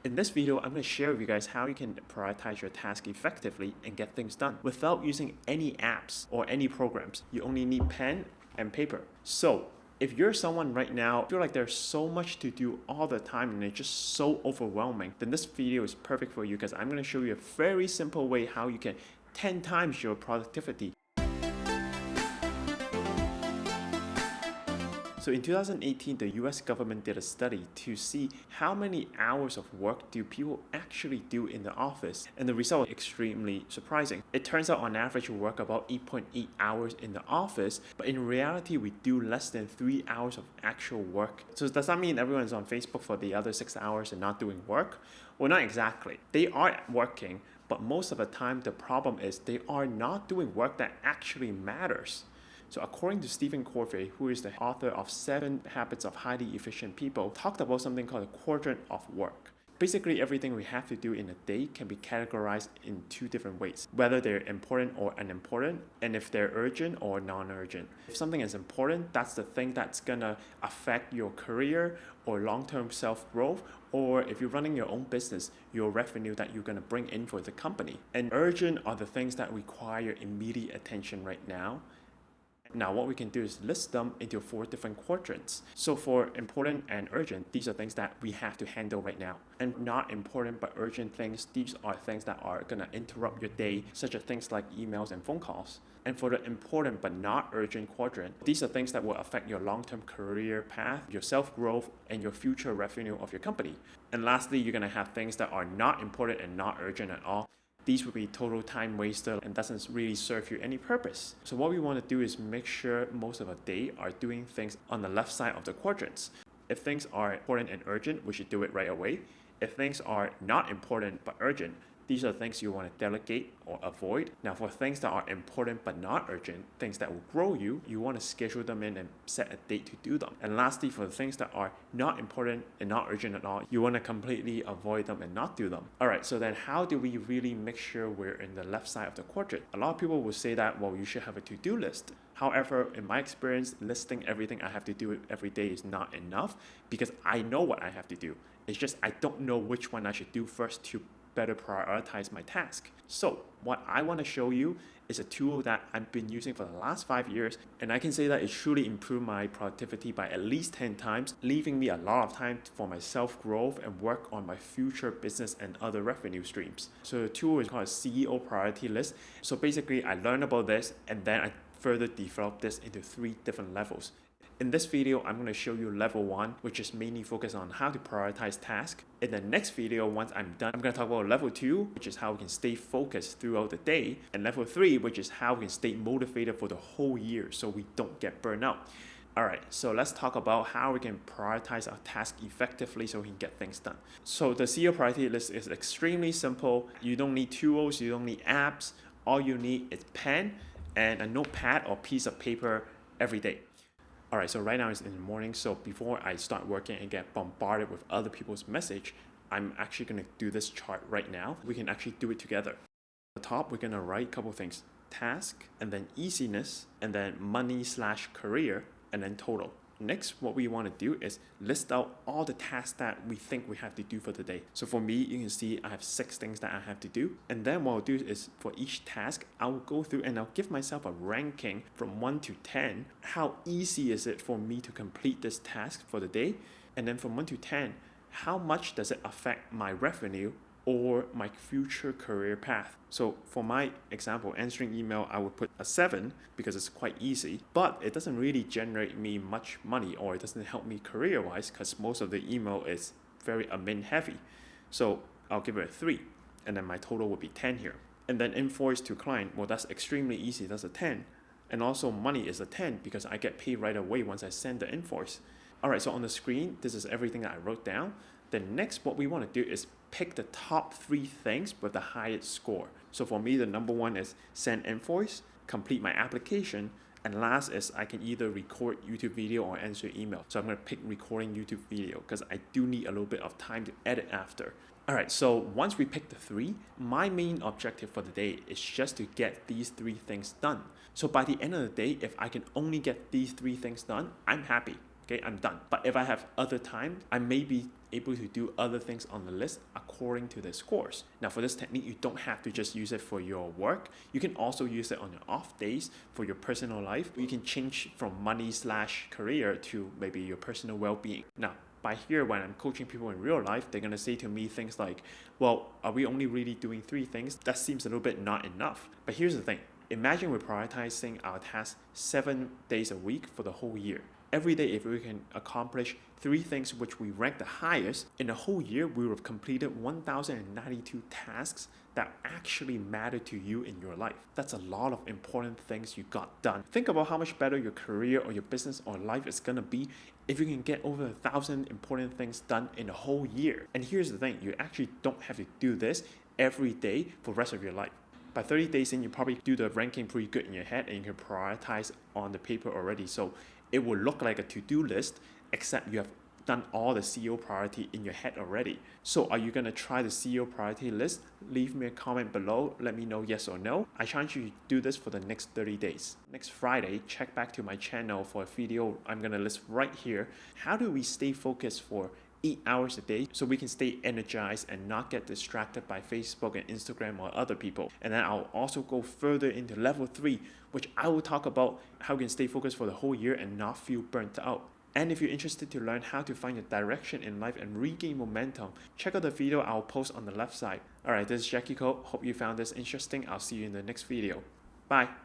In this video, I'm going to share with you guys how you can prioritize your task effectively and get things done without using any apps or any programs. You only need pen and paper. So if you're someone right now feel like there's so much to do all the time and it's just so overwhelming, then this video is perfect for you because I'm going to show you a very simple way how you can 10 times your productivity. So in 2018, the US government did a study to see how many hours of work do people actually do in the office, and the result is extremely surprising. It turns out on average we work about 8.8 hours in the office, but in reality we do less than 3 hours of actual work. So does that mean everyone's on Facebook for the other 6 hours and not doing work? Well, not exactly. They are working, but most of the time the problem is they are not doing work that actually matters. So according to Stephen Covey, who is the author of 7 Habits of Highly Efficient People, talked about something called a Quadrant of Work. Basically, everything we have to do in a day can be categorized in 2 different ways, whether they're important or unimportant, and if they're urgent or non-urgent. If something is important, that's the thing that's gonna affect your career or long-term self-growth, or if you're running your own business, your revenue that you're gonna bring in for the company. And urgent are the things that require immediate attention right now. Now what we can do is list them into 4 different quadrants. So for important and urgent, these are things that we have to handle right now. And not important but urgent things, these are things that are going to interrupt your day, such as things like emails and phone calls. And for the important but not urgent quadrant, these are things that will affect your long-term career path, your self-growth, and your future revenue of your company. And lastly, you're going to have things that are not important and not urgent at all. These would be total time waster and doesn't really serve you any purpose. So what we want to do is make sure most of our day are doing things on the left side of the quadrants. If things are important and urgent, we should do it right away. If things are not important but urgent, these are things you want to delegate or avoid. Now for things that are important but not urgent, things that will grow you, you want to schedule them in and set a date to do them. And lastly, for the things that are not important and not urgent at all, you want to completely avoid them and not do them. Alright, so then how do we really make sure we're in the left side of the quadrant? A lot of people will say that, well, you should have a to-do list. However, in my experience, listing everything I have to do every day is not enough because I know what I have to do. It's just I don't know which one I should do first to better prioritize my task. So what I want to show you is a tool that I've been using for the last 5 years, and I can say that it truly improved my productivity by at least 10 times, leaving me a lot of time for my self-growth and work on my future business and other revenue streams. So the tool is called a CEO priority list. So basically I learned about this and then I further developed this into 3 different levels. In this video, I'm going to show you level 1, which is mainly focused on how to prioritize tasks. In the next video, once I'm done, I'm going to talk about level 2, which is how we can stay focused throughout the day, and level 3, which is how we can stay motivated for the whole year so we don't get burned out. Alright, so let's talk about how we can prioritize our task effectively so we can get things done. So the CEO priority list is extremely simple. You don't need tools, you don't need apps. All you need is pen and a notepad or piece of paper every day. Alright, so right now it's in the morning, so before I start working and get bombarded with other people's message, I'm actually going to do this chart right now. We can actually do it together. At the top, we're going to write a couple of things. Task, and then easiness, and then money/career, and then total. Next, what we want to do is list out all the tasks that we think we have to do for the day. So for me, you can see I have 6 things that I have to do. And then what I'll do is for each task, I'll go through and I'll give myself a ranking from 1 to 10. How easy is it for me to complete this task for the day? And then from 1 to 10, how much does it affect my revenue or my future career path? So for my example, answering email, I would put a 7 because it's quite easy, but it doesn't really generate me much money or it doesn't help me career-wise because most of the email is very admin heavy. So I'll give it a 3, and then my total would be 10 here. And then invoice to client, well, that's extremely easy, that's a 10. And also money is a 10 because I get paid right away once I send the invoice. Alright, so on the screen, this is everything that I wrote down. Then next, what we want to do is pick the top 3 things with the highest score. So for me, the number 1 is send invoice, complete my application, and last is I can either record YouTube video or answer email. So I'm going to pick recording YouTube video because I do need a little bit of time to edit after. Alright, so once we pick the 3, my main objective for the day is just to get these 3 things done. So by the end of the day, if I can only get these 3 things done, I'm happy. Okay, I'm done. But if I have other time, I may be able to do other things on the list according to the scores. Now for this technique, you don't have to just use it for your work. You can also use it on your off days for your personal life. You can change from money/career to maybe your personal well-being. Now, by here, when I'm coaching people in real life, they're gonna say to me things like, well, are we only really doing 3 things? That seems a little bit not enough. But here's the thing. Imagine we're prioritizing our tasks 7 days a week for the whole year. Every day, if we can accomplish 3 things which we rank the highest, in a whole year, we will have completed 1,092 tasks that actually matter to you in your life. That's a lot of important things you got done. Think about how much better your career or your business or life is gonna be if you can get over 1,000 important things done in a whole year. And here's the thing, you actually don't have to do this every day for the rest of your life. By 30 days in, you probably do the ranking pretty good in your head and you can prioritize on the paper already. So it will look like a to-do list, except you have done all the CEO priority in your head already. So are you gonna try the CEO priority list? Leave me a comment below, let me know yes or no. I challenge you to do this for the next 30 days. Next Friday, check back to my channel for a video I'm gonna list right here. How do we stay focused for 8 hours a day so we can stay energized and not get distracted by Facebook and Instagram or other people? And then I'll also go further into level 3, which I will talk about how you can stay focused for the whole year and not feel burnt out. And if you're interested to learn how to find your direction in life and regain momentum, check out the video I'll post on the left side. Alright, this is Jackie Cole. Hope you found this interesting. I'll see you in the next video. Bye.